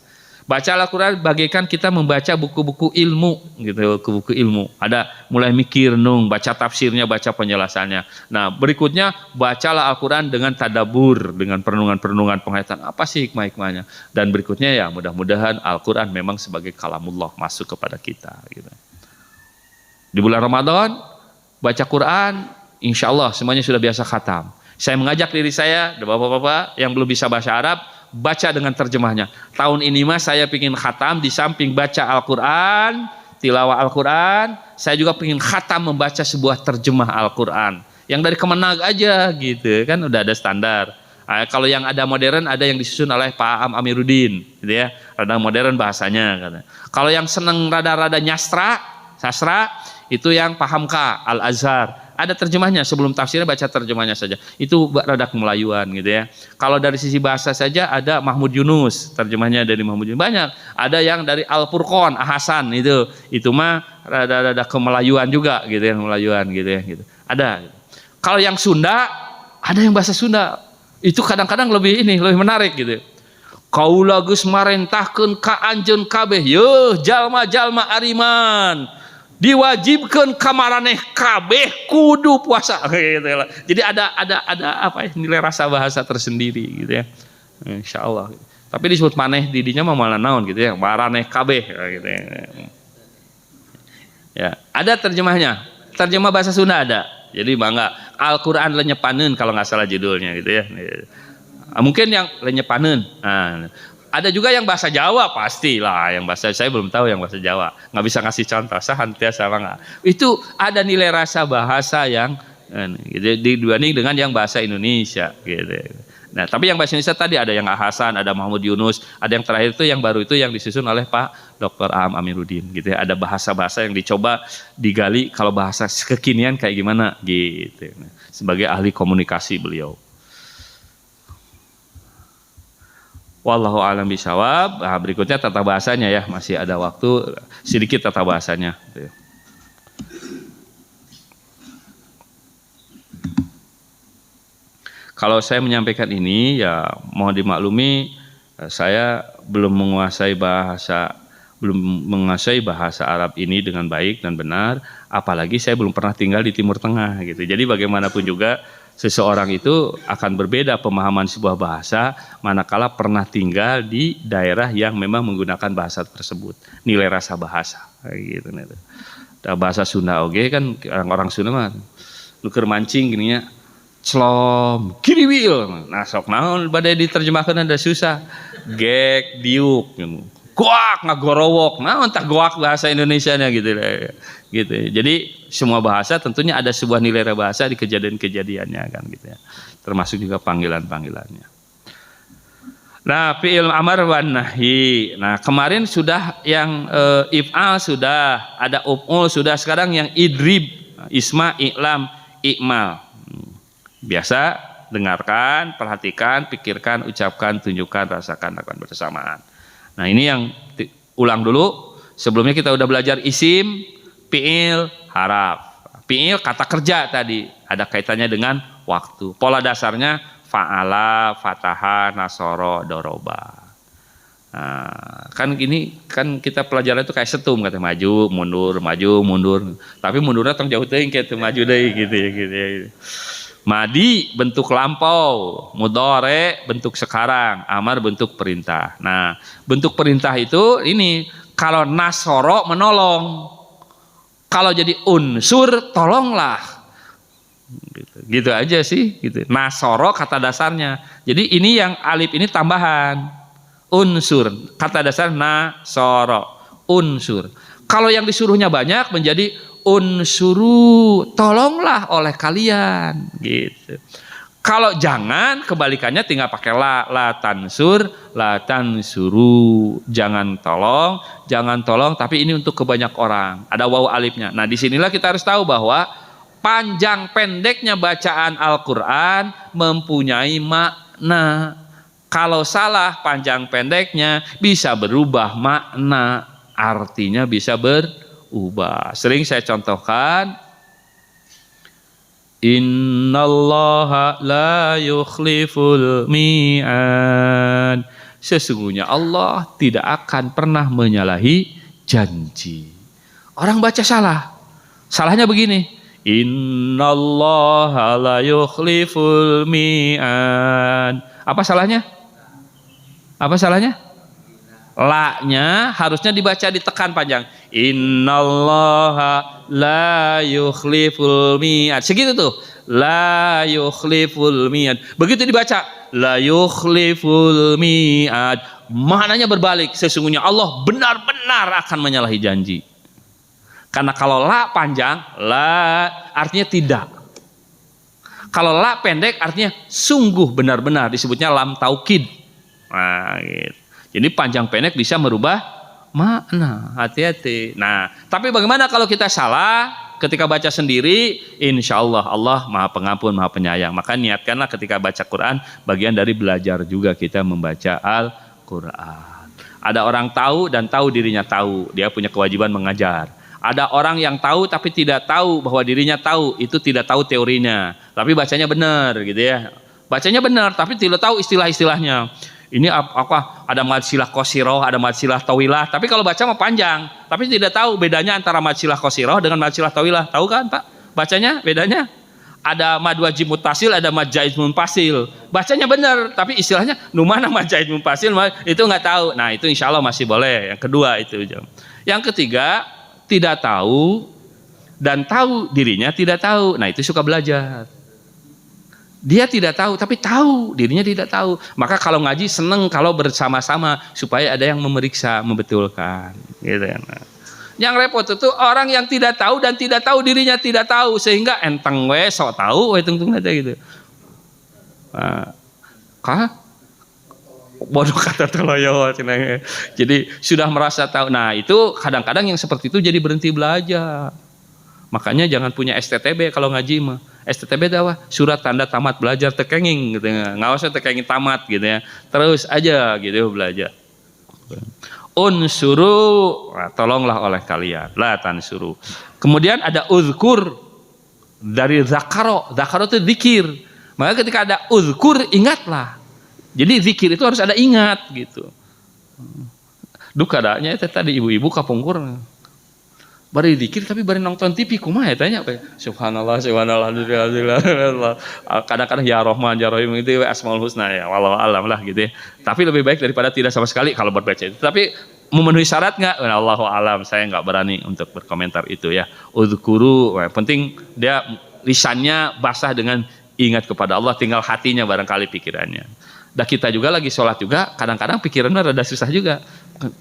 Baca Al-Quran bagaikan kita membaca buku-buku ilmu gitu, buku-buku ilmu. Ada mulai mikir baca tafsirnya, baca penjelasannya. Nah, berikutnya bacalah Al-Quran dengan tadabbur, dengan perenungan-perenungan penghayatan apa sih hikmah-hikmahnya. Dan berikutnya ya mudah-mudahan Al-Quran memang sebagai kalamullah masuk kepada kita gitu. Di bulan Ramadan baca Quran, insya Allah semuanya sudah biasa khatam. Saya mengajak diri saya, bapak-bapak yang belum bisa bahasa Arab, baca dengan terjemahnya. Tahun ini saya pingin khatam di samping baca Al-Quran, tilawah Al-Quran, saya juga pingin khatam membaca sebuah terjemah Al-Quran. Yang dari Kemenag aja gitu, kan udah ada standar. Kalau yang ada modern, ada yang disusun oleh Pak Am Amiruddin, gitu ya. Rada modern bahasanya. Kalau yang seneng rada-rada sastra, itu yang Paham K, Al-Azhar. Ada terjemahnya, sebelum tafsirnya baca terjemahnya saja. Itu rada kemelayuan gitu ya. Kalau dari sisi bahasa saja ada Mahmud Yunus, terjemahnya dari Mahmud Yunus. Banyak. Ada yang dari Al-Furqan, Hasan itu mah rada kemelayuan juga gitu ya, kemelayuan gitu ya gitu. Ada. Kalau yang Sunda, ada yang bahasa Sunda. Itu kadang-kadang lebih menarik gitu. Kaula geus marentahkeun ka anjeun kabeh, yeuh jalma-jalma ariman. Diwajibkan kamaraneh kabeh kudu puasa gitu ya. Jadi ada apa ya, nilai rasa bahasa tersendiri gitu ya. Insyaallah. Tapi disebut maneh didinya mah malah naon gitu ya, maraneh kabeh gitu ya. Ya, ada terjemahnya. Terjemah bahasa Sunda ada. Jadi bangga Al-Qur'an lenyepaneun kalau nggak salah judulnya gitu ya. Mungkin yang lenyepaneun. Nah, ada juga yang bahasa Jawa pastilah, yang bahasa saya belum tahu yang bahasa Jawa, nggak bisa ngasih contoh, sama nggak. Itu ada nilai rasa bahasa yang gitu, dibanding dengan yang bahasa Indonesia gitu. Nah tapi yang bahasa Indonesia tadi ada yang Hasan, ada Mahmud Yunus, ada yang terakhir itu yang baru itu yang disusun oleh Pak Dr. Am Amiruddin gitu ya. Ada bahasa-bahasa yang dicoba digali kalau bahasa kekinian kayak gimana gitu. Nah, sebagai ahli komunikasi beliau. Wallahu a'lam bishawab. Nah, berikutnya tata bahasanya ya, masih ada waktu sedikit tata bahasanya. Kalau saya menyampaikan ini ya mohon dimaklumi, saya belum menguasai bahasa Arab ini dengan baik dan benar, apalagi saya belum pernah tinggal di Timur Tengah gitu. Jadi bagaimanapun juga seseorang itu akan berbeda pemahaman sebuah bahasa manakala pernah tinggal di daerah yang memang menggunakan bahasa tersebut. Nilai rasa bahasa gitu. Bahasa Sunda oke kan orang Sunda mah nuker mancing gini ya. Celom, kiriwil. Nah sok naon badai diterjemahkan ada susah. Gek, diuk goak, ngagorowok. Nah entah goak bahasa Indonesianya gitu. Jadi semua bahasa tentunya ada sebuah nilai bahasa di kejadian-kejadiannya kan gitu ya. Termasuk juga panggilan-panggilannya. Nah, fi'il amar wan nahi. Nah, kemarin sudah yang if'al sudah, ada uf'ul sudah, sekarang yang idrib, isma, i'lam, i'mal. Biasa dengarkan, perhatikan, pikirkan, ucapkan, tunjukkan, rasakan, lakukan bersamaan. Nah, ini yang ulang dulu. Sebelumnya kita udah belajar isim, fi'il, haraf. Fi'il kata kerja tadi, ada kaitannya dengan waktu. Pola dasarnya fa'ala, fataha, nasoro, doroba. Nah, kan ini kan kita pelajaran itu kayak setum, kata maju, mundur. Tapi mundurnya tong jauh teuing kayak maju deui gitu ya. Madi bentuk lampau, mudhore bentuk sekarang, amar bentuk perintah. Nah, bentuk perintah itu ini kalau nasoro menolong. Kalau jadi unsur, tolonglah. Gitu aja sih. Gitu. Nasoro kata dasarnya. Jadi ini yang alif ini tambahan. Unsur. Kata dasar nasoro. Unsur. Kalau yang disuruhnya banyak menjadi unsuru. Tolonglah oleh kalian. Gitu. Kalau jangan, kebalikannya tinggal pakai la tansur, la tansuru. Jangan tolong, tapi ini untuk kebanyak orang. Ada waw alifnya. Nah, disinilah kita harus tahu bahwa panjang pendeknya bacaan Al-Quran mempunyai makna. Kalau salah panjang pendeknya bisa berubah makna, artinya bisa berubah. Sering saya contohkan, innallaha la yukhliful mi'ad. Sesungguhnya Allah tidak akan pernah menyalahi janji. Orang baca salah. Salahnya begini. Innallaha la yukhliful mi'ad. Apa salahnya? Apa salahnya? La-nya harusnya dibaca ditekan panjang. Innallaha la yukhliful mi'ad. Segitu tuh. La yukhliful mi'ad. Begitu dibaca la yukhliful mi'ad, maknanya berbalik. Sesungguhnya Allah benar-benar akan menyalahi janji. Karena kalau la panjang, la artinya tidak. Kalau la pendek artinya sungguh benar-benar, disebutnya lam taukid. Nah, gitu. Jadi panjang pendek bisa merubah makna. Hati-hati. Nah, tapi bagaimana kalau kita salah ketika baca sendiri? Insya Allah Allah Maha Pengampun, Maha Penyayang. Maka niatkanlah ketika baca Quran, bagian dari belajar juga kita membaca Al-Quran. Ada orang tahu dan tahu dirinya tahu, dia punya kewajiban mengajar. Ada orang yang tahu tapi tidak tahu bahwa dirinya tahu, itu tidak tahu teorinya, tapi bacanya benar gitu ya. Bacanya benar tapi tidak tahu istilah-istilahnya. Ini apa? Ada madsilah qasiroh, ada madsilah tawilah. Tapi kalau baca mah panjang, tapi tidak tahu bedanya antara madsilah qasiroh dengan madsilah tawilah. Tahu kan, Pak? Bacanya bedanya? Ada mad wajib mutasil, ada mad jaiz munfasil. Bacanya benar, tapi istilahnya nu mana mad jaiz munfasil itu nggak tahu. Nah, itu insya Allah masih boleh. Yang kedua itu. Yang ketiga, tidak tahu dan tahu dirinya tidak tahu. Nah, itu suka belajar. Dia tidak tahu, tapi tahu dirinya tidak tahu. Maka kalau ngaji seneng kalau bersama-sama supaya ada yang memeriksa, membetulkan. Gitu ya. Nah. Yang repot itu orang yang tidak tahu dan tidak tahu dirinya tidak tahu sehingga enteng we sok tahu we tung aja gitu. Nah, bodoh kata teloyo. Jadi sudah merasa tahu. Nah itu kadang-kadang yang seperti itu jadi berhenti belajar. Makanya jangan punya STTB kalau ngaji mah. STTB dakwah surat tanda tamat belajar tekenging gitu ya. Nggak usah tekenging tamat gitu ya. Terus aja gitu belajar. Unsuru, nah, tolonglah oleh kalian. La tansuru. Kemudian ada uzkur dari zakaro. Zakaro itu zikir. Maka ketika ada uzkur ingatlah. Jadi zikir itu harus ada ingat gitu. Duka adanya itu tadi ibu-ibu kapungkur. Bari dikir tapi bari nonton TV kumaha ya tanya apa ya? Subhanallah, subhanallah, alhamdulillah. Kadang-kadang ya Rahman, ya Rahim itu asmaul husna ya, wallahu alam lah gitu ya. Tapi lebih baik daripada tidak sama sekali kalau berbaca itu. Tapi memenuhi syarat nggak? Wallahu alam, saya nggak berani untuk berkomentar itu ya. Udzkuru, penting dia lisannya basah dengan ingat kepada Allah, tinggal hatinya barangkali pikirannya. Dan kita juga lagi sholat juga, kadang-kadang pikirannya rada susah juga.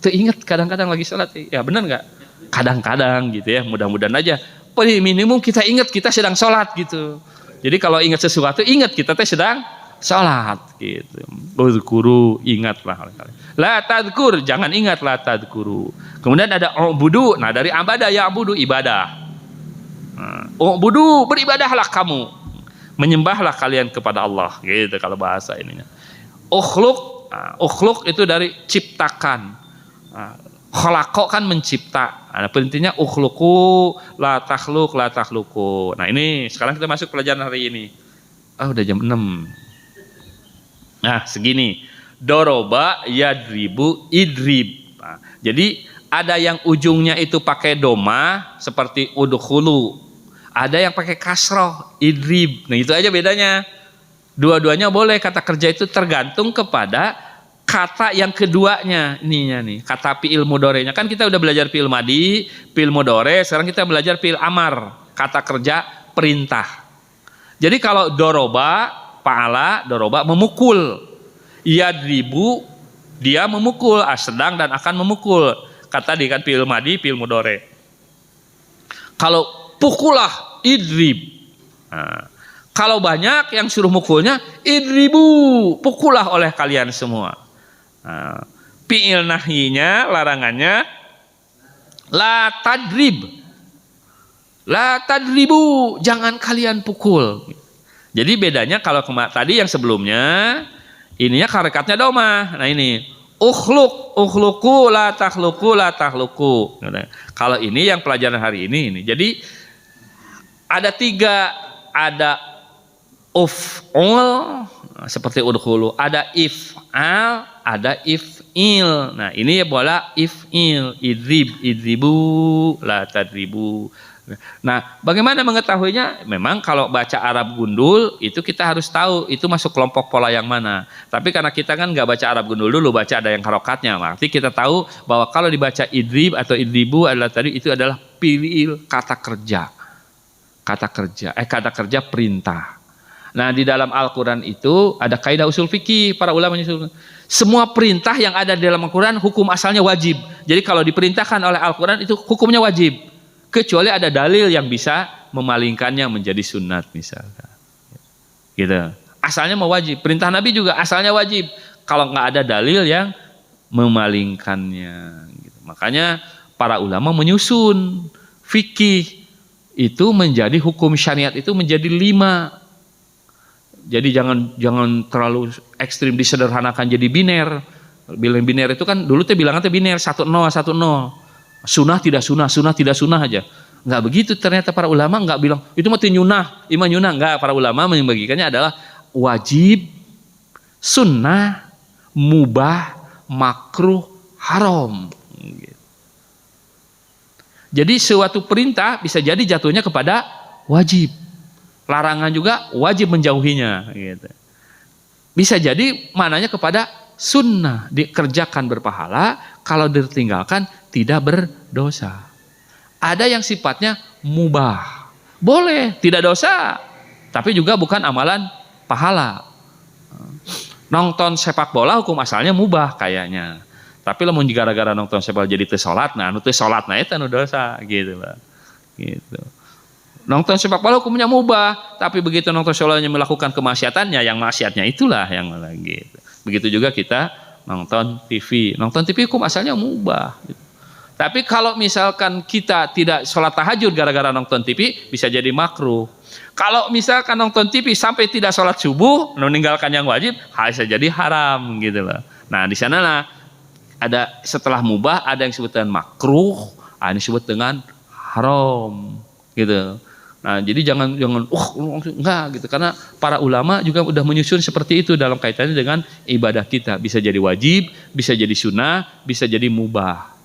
Teringat kadang-kadang lagi sholat, ya benar nggak? Kadang-kadang gitu ya, mudah-mudahan aja minimum kita ingat kita sedang sholat gitu. Jadi kalau ingat sesuatu, ingat kita teh sedang sholat gitu. Udzkuru, ingatlah. La tadkur, jangan ingat la tadkuru. Kemudian ada ubudu, nah dari abada ya abudu ibadah. Ubudu, beribadahlah kamu, menyembahlah kalian kepada Allah gitu kalau bahasa ininya. Ukhluk itu dari ciptakan. Khalaqo kan mencipta. Nah, pentingnya ukhluqu la takhluqu. Nah, ini sekarang kita masuk pelajaran hari ini. Udah jam 6. Nah, segini. Doroba yadribu idrib. Nah, jadi ada yang ujungnya itu pakai doma seperti udkhulu. Ada yang pakai kasroh idrib. Nah, itu aja bedanya. Dua-duanya boleh, kata kerja itu tergantung kepada kata yang keduanya nih, kata fi'il mudhari'nya. Kan kita udah belajar fi'il madi, fi'il mudhari', sekarang kita belajar fi'il amar, kata kerja perintah. Jadi kalau doroba, fa'ala, doroba memukul. Yadribu, dia memukul, sedang dan akan memukul. Kata tadi kan fi'il madi, fi'il mudhari'. Kalau pukulah, idrib. Nah, kalau banyak yang suruh mukulnya, idribu, pukulah oleh kalian semua. Nah, fi'il nahyinya, larangannya, la tadrib. La tadribu, jangan kalian pukul. Jadi bedanya kalau tadi yang sebelumnya, ininya harakatnya domah. Nah ini, ukhluku, la takhluku. Kalau ini yang pelajaran hari ini. Jadi ada 3, ada uf'ul seperti udkhulu, ada if'al, ada if'il. Nah, ini ya bola if'il, idribu, la tadribu. Nah, bagaimana mengetahuinya? Memang kalau baca Arab gundul itu kita harus tahu itu masuk kelompok pola yang mana. Tapi karena kita kan nggak baca Arab gundul dulu, baca ada yang harokatnya. Berarti kita tahu bahwa kalau dibaca idrib atau idribu adalah tadi itu adalah fi'il, kata kerja. Kata kerja perintah. Nah, di dalam Al-Quran itu ada kaidah usul fikih, para ulama menyusul. Semua perintah yang ada di dalam Al-Quran hukum asalnya wajib. Jadi kalau diperintahkan oleh Al-Quran itu hukumnya wajib. Kecuali ada dalil yang bisa memalingkannya menjadi sunat misalkan. Gitu. Asalnya mau wajib. Perintah Nabi juga asalnya wajib. Kalau nggak ada dalil yang memalingkannya. Gitu. Makanya para ulama menyusun fikih itu menjadi hukum syariat itu menjadi 5. Jadi jangan terlalu ekstrim disederhanakan jadi biner. Bilang biner itu kan dulu bilangnya biner 1-0. Sunnah tidak sunnah aja. Nggak begitu ternyata para ulama nggak bilang itu mati nyunah, iman nyunah. Nggak, para ulama membagikannya adalah wajib, sunnah, mubah, makruh, haram. Jadi suatu perintah bisa jadi jatuhnya kepada wajib. Larangan juga wajib menjauhinya. Gitu. Bisa jadi mananya kepada sunnah, dikerjakan berpahala, kalau ditinggalkan tidak berdosa. Ada yang sifatnya mubah, boleh, tidak dosa, tapi juga bukan amalan pahala. Nonton sepak bola hukum asalnya mubah kayaknya, tapi lamun gara-gara nonton sepak bola jadi tersolat, nah nu tersolat nah itu dosa gitu lah. Gitu. Nonton sepak bola hukumnya mubah, tapi begitu nonton sepak melakukan kemaksiatannya, yang maksiatnya itulah yang gitu. Begitu juga kita nonton TV hukum asalnya mubah. Gitu. Tapi kalau misalkan kita tidak sholat tahajud gara-gara nonton TV, bisa jadi makruh. Kalau misalkan nonton TV sampai tidak sholat subuh, meninggalkan yang wajib, bisa jadi haram gitu loh. Nah di sana lah ada setelah mubah ada yang disebut dengan makruh, ini disebut dengan haram gitu. Nah jadi jangan enggak gitu, karena para ulama juga udah menyusun seperti itu dalam kaitannya dengan ibadah kita. Bisa jadi wajib, bisa jadi sunnah, bisa jadi mubah.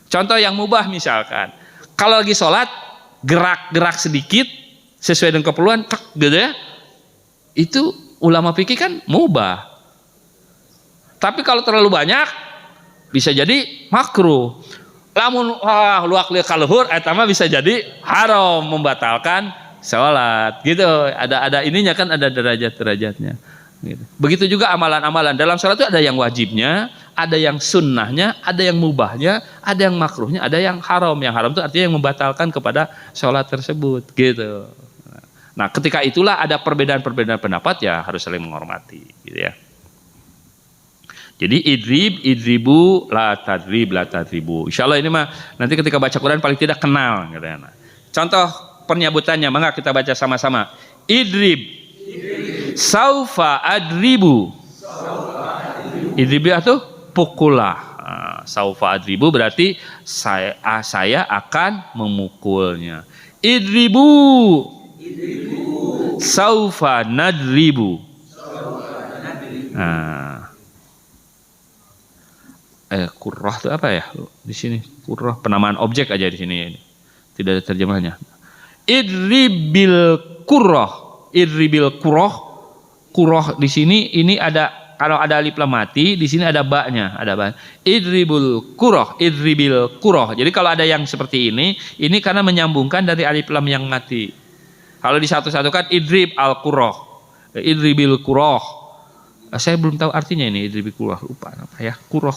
Contoh yang mubah misalkan, kalau lagi sholat gerak-gerak sedikit sesuai dengan keperluan, gitu ya, itu ulama fikih kan mubah. Tapi kalau terlalu banyak bisa jadi makruh. Lamun luak liak kaluhur, etama bisa jadi haram, membatalkan sholat. Gitu. Ada ininya kan, ada derajat-derajatnya. Gitu. Begitu juga amalan-amalan dalam sholat itu ada yang wajibnya, ada yang sunnahnya, ada yang mubahnya, ada yang makruhnya, ada yang haram. Yang haram itu artinya yang membatalkan kepada sholat tersebut. Gitu. Nah, ketika itulah ada perbedaan-perbedaan pendapat, ya harus saling menghormati. Gitu ya. Jadi idribu, la tadribu. Insya Allah ini mah nanti ketika baca Quran paling tidak kenal. Gitu ya. Nah, contoh penyebutannya, maka kita baca sama-sama. Idrib. Saufa adribu. Idribu itu pukullah. Saufa adribu berarti saya akan memukulnya. Idribu. Saufa nadribu. Nah. Kurrah itu apa ya di sini? Kurrah penamaan objek aja di sini, tidak ada terjemahnya. Idribil kurrah, idribil kurrah di sini ini ada kalau ada alif lam mati, di sini ada ba-nya, ada ba. Idribul qurah, idribil qurah. Jadi kalau ada yang seperti ini karena menyambungkan dari alif lam yang mati. Kalau disatu-satukan idrib al qurah, idribil qurah. Saya belum tahu artinya ini idribil qurah, lupa apa ya. Qurah.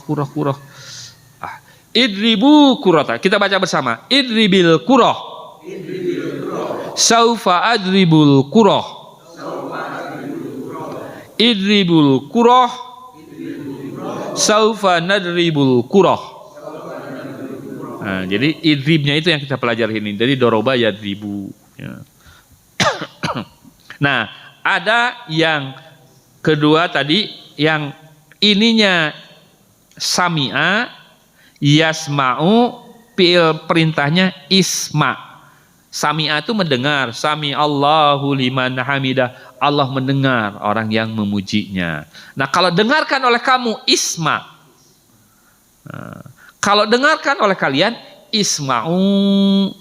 Idribu qurata. Kita baca bersama. Idribil qurah. Saufa adribul qurah. Idribul qurah. Saufa nadribul qurah. Nah, jadi idribnya itu yang kita pelajari ini. Dari doroba yadribu. Ya. Nah, ada yang kedua tadi yang ininya sami'a, yasma'u, fi'il perintahnya isma. Sami'a itu mendengar. Sami Allahu liman hamidah. Allah mendengar orang yang memujinya. Nah, kalau dengarkan oleh kamu isma. Nah, kalau dengarkan oleh kalian isma'u.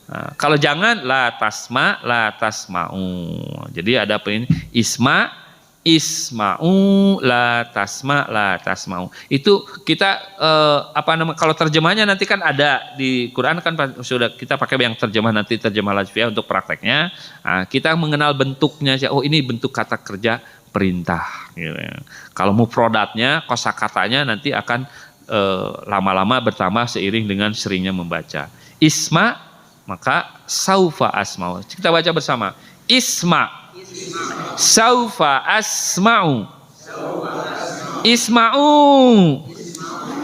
Nah, kalau jangan la tasma'u. Jadi ada apa ini? Isma'u la tasma'u. Itu kita kalau terjemahnya nanti kan ada di Quran kan sudah kita pakai yang terjemah nanti terjemah lafziah untuk prakteknya. Nah, kita mengenal bentuknya. Oh, ini bentuk kata kerja perintah gitu ya. Kalau mufradatnya, kosakatanya nanti akan lama-lama bertambah seiring dengan seringnya membaca. Isma maka saufa asma'u. Kita baca bersama. Isma saufa asma'u. Isma'u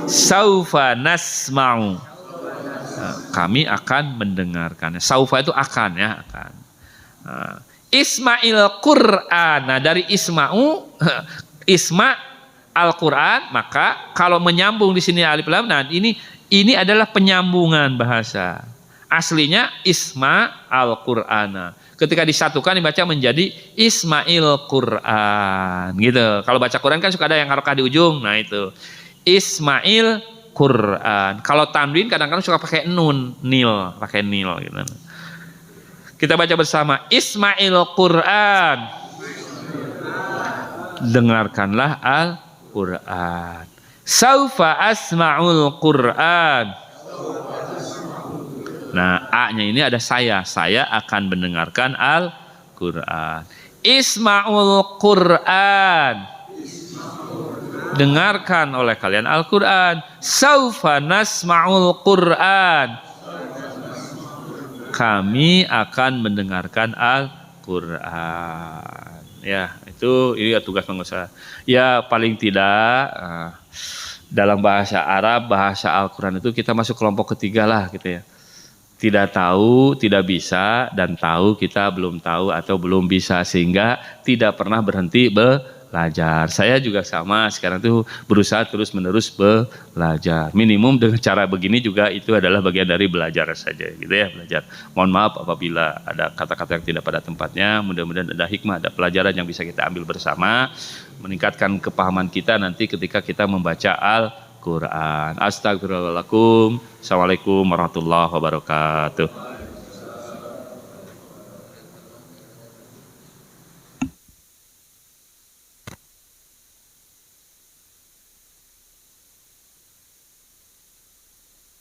saufa nasma'u. Nah, kami akan mendengarkannya. Saufa itu akan ya, akan. Nah, Ismail Qur'an. Nah, dari isma'u isma Al-Qur'an, maka kalau menyambung di sini alif lam, nah ini adalah penyambungan bahasa. Aslinya isma Al-Qur'ana. Ketika disatukan dibaca menjadi Ismail Quran gitu. Kalau baca Quran kan suka ada yang harokah di ujung. Nah itu Ismail Quran. Kalau tanwin kadang-kadang suka pakai nun, nil, pakai nil gitu. Kita baca bersama Ismail Quran. Dengarkanlah Al-Quran. Saufa asma'ul Quran. Nah, A-nya ini ada saya akan mendengarkan Al-Quran. Isma'ul Quran. Dengarkan oleh kalian Al-Quran. Saufa nasma'ul Quran. Kami akan mendengarkan Al-Quran. Ya, ini tugas pengusaha. Ya, paling tidak dalam bahasa Arab, bahasa Al-Quran itu kita masuk kelompok ketiga lah gitu ya. Tidak tahu, tidak bisa, dan tahu kita belum tahu atau belum bisa, sehingga tidak pernah berhenti belajar. Saya juga sama, sekarang tuh berusaha terus-menerus belajar. Minimum dengan cara begini juga itu adalah bagian dari belajar saja, gitu ya, belajar. Mohon maaf apabila ada kata-kata yang tidak pada tempatnya. Mudah-mudahan ada hikmah, ada pelajaran yang bisa kita ambil bersama, meningkatkan kepahaman kita nanti ketika kita membaca Al-Quran. Astagfirullahaladzim. Assalamualaikum warahmatullahi wabarakatuh.